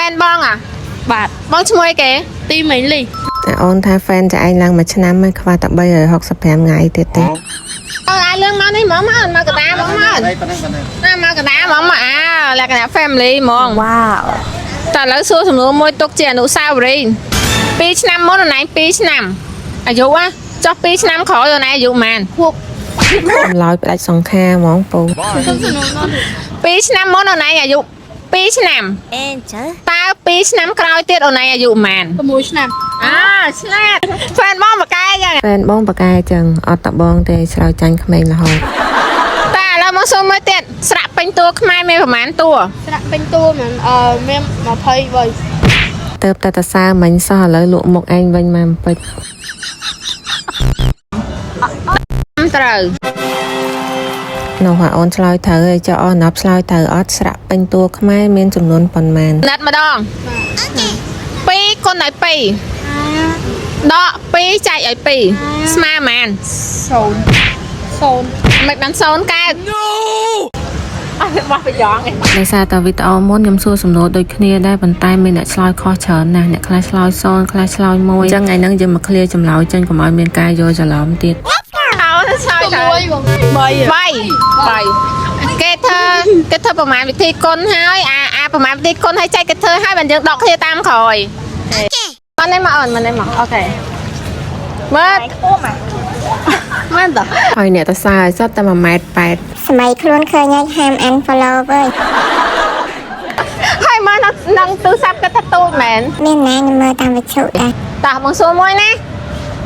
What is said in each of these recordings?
fan bong à bạt bong chui kìa tim mấy lì ôn tha fan cho anh lần mà cho năm mới qua tập bây giờ học sập hàm ngày tiệt tiệt ai lương máu này mỏng máu mà cái ta mỏng máu mà cái ta mỏng mà là cái family mong wow តែឥឡូវសួរសំណួរមួយទុកជាអនុស្សាវរីយ៍2ឆ្នាំមុនអូនឯង2ឆ្នាំអាយុចុះ2ឆ្នាំក្រោយអូនឯងអាយុប៉ុន្មានហួប ឡោយផ្ដាច់សង្ខាហ្មងពូ2ឆ្នាំមុនអូនឯងអាយុ2ឆ្នាំ អេចើ តើ2ឆ្នាំក្រោយទៀតអូនឯងអាយុប៉ុន្មាន 6ឆ្នាំ ឆ្លាត fan បងបកែចឹង fan បងបកែចឹងអត់តបងទេឆ្លើយចាញ់ក្មេងរហូត តែឥឡូវមកសួរមួយទៀតស្រាក់ពេញតួខ្មែរមានប្រហែលតួ ស្រាក់ពេញតួមែនមាន20 ទៅតែតសើមិញសោះឥឡូវលក់មុខឯងវិញមកពេជ្រ ត្រូវ នោះអូនឆ្លើយត្រូវហើយចុះអូនណាប់ឆ្លើយត្រូវអត់ស្រាក់ពេញតួខ្មែរមានចំនួនប៉ុន្មាន ណាត់ម្ដង2គុណឲ្យ2ដក2ចែកឲ្យ2ស្មើប៉ុន្មាន 0 មិនបាន0កើត អត់បោះប្រយ៉ងឯង ដោយសារតែវីដេអូមុនខ្ញុំសួរសំណួរដូចគ្នាដែរប៉ុន្តែមានអ្នកឆ្លើយខុសច្រើនណាស់អ្នកខ្លះឆ្លើយ0ខ្លះឆ្លើយ1អញ្ចឹងថ្ងៃហ្នឹងយើងមកឃ្លាចម្លើយចេញកុំឲ្យមានការយល់ច្រឡំទៀត អោឆ្លើយទៅ3គេធ្វើប្រមាណវិធីគុណហើយប្រមាណវិធីគុណហើយចែកគេធ្វើហើយបានយើងដកគ្នាតាមក្រោយអូននេះមកអូនមកនេះមកអូខេមើលមើលតោះ ហើយអ្នកតសើឲ្យសុទ្ធតែ1.8 ម៉ែត្រ សម័យខ្លួនឃើញហើយហាម unfollow អើយ ហើយមើលនឹងទូរស័ព្ទគាត់ថាទូចមែន មានណាខ្ញុំមើលតាមវិទ្យុដែរ តោះបងសួរមួយណា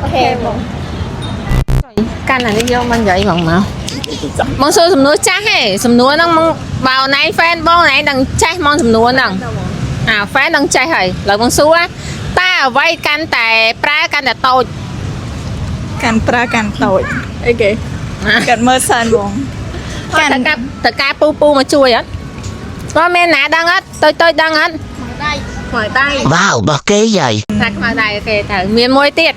អូខេបងកាន់អានេះយកមកនិយាយបងមកបងសួរសំណួរចាស់ហេសំណួរហ្នឹងបងបើអូនឯង fan បងអូនឯងនឹងចេះមកសំណួរហ្នឹងfan នឹងចេះហើយឥឡូវបងសួរតើអ្វីកាន់តែប្រើកាន់តែតូច កាន់ប្រើកាន់តូចអីគេកាន់មើលសិនបងកាន់តើការពូមកជួយអត់គាត់មានណាដឹងអត់តូចដឹងអត់ខ្មៅដៃ Wow, bọc kế vậy. តែខ្មៅដៃអូខេទៅមានមួយទៀត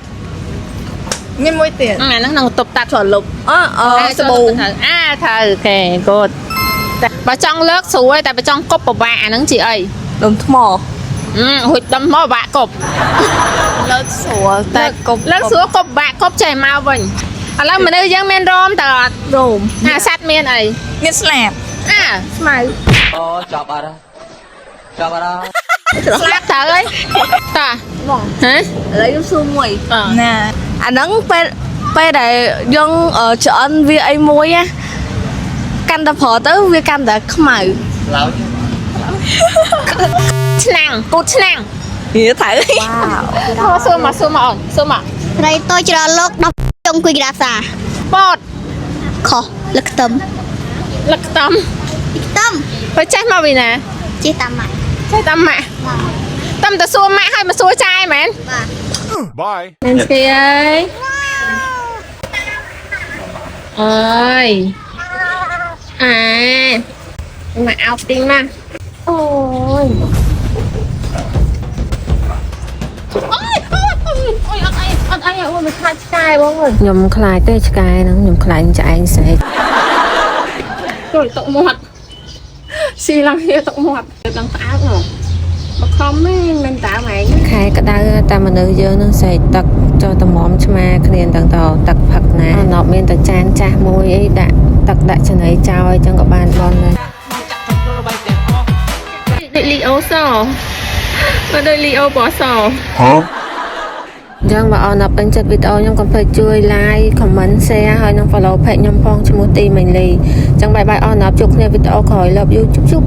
មានមួយទៀត អាហ្នឹងនឹងតុបតាក់ឆ្លុប សាប៊ូ ត្រូវអូខេ good តែបើចង់លើកស្រួយតែបើចង់គប់ពិបាកអាហ្នឹងជាអី ដុំថ្ម ហួចដុំមកបាក់គប់ លើកស្រួលតែគប់ លើកស្រួលគប់បាក់គប់ចេះមកវិញឥឡូវមនុស្សយើងមានរោមតើអត់ រោម សត្វមានអី មានស្លាប ស្មៅ Ồ, chọc ở đó. Chọc ở đó. ស្លាប់ត្រូវហើយតើបងហ៎ឥឡូវយើងសួរមួយ ណាអាហ្នឹងពេលដែលយើងឆ្អិនវាអីមួយណាកាន់តែប្រើទៅវាកាន់តែខ្មៅ Lâu chứ. ឆ្នាំងគូតឆ្នាំង វាត្រូវ សួរមកអូនសួរមក ត្រីតូចច្រឡុកដល់ចុងគួយក្រាបសា បត ខុសលឹកខ្ទឹម លឹកខ្ទឹម ខ្ទឹម បើចេះមកពីណា ជិះតាមម៉ាក់ ចេះតាមម៉ាក់តាមតែសួរម៉ាក់ហើយមកសួរចាយមែន Bye. មានស្គីអើយអើយមកអោបទីមកអូយអត់អីអូនមិនខ្លាចឆ្កែបងអើយ ខ្ញុំខ្លាចទេឆ្កែហ្នឹងខ្ញុំខ្លាចឆ្អែងស្រែក ចូលតុកមាត់ស៊ីឡើងហៀតុកមាត់ដល់ស្អាតមកខំមិនតើម៉ែ ខែក្តៅតែមនុស្សយើងនឹងស្រែកទឹកចុះតម្រាំឆ្មាគ្នាទាំងតទឹកផឹកណាអត់មានតែចានចាស់មួយអីដាក់ទឹកដាក់ចំណីចោលអញ្ចឹងក៏បានបនដែរ ដូចលីអូសបើដូចលីអូបោះស Huh? អញ្ចឹងបើអូនពេញចិត្តវីដេអូខ្ញុំកុំភ្លេចជួយ like comment share ហើយនិង follow page ខ្ញុំផងឈ្មោះទីមេងលីអញ្ចឹងបាយអូនជួបគ្នាវីដេអូក្រោយ love you ជប់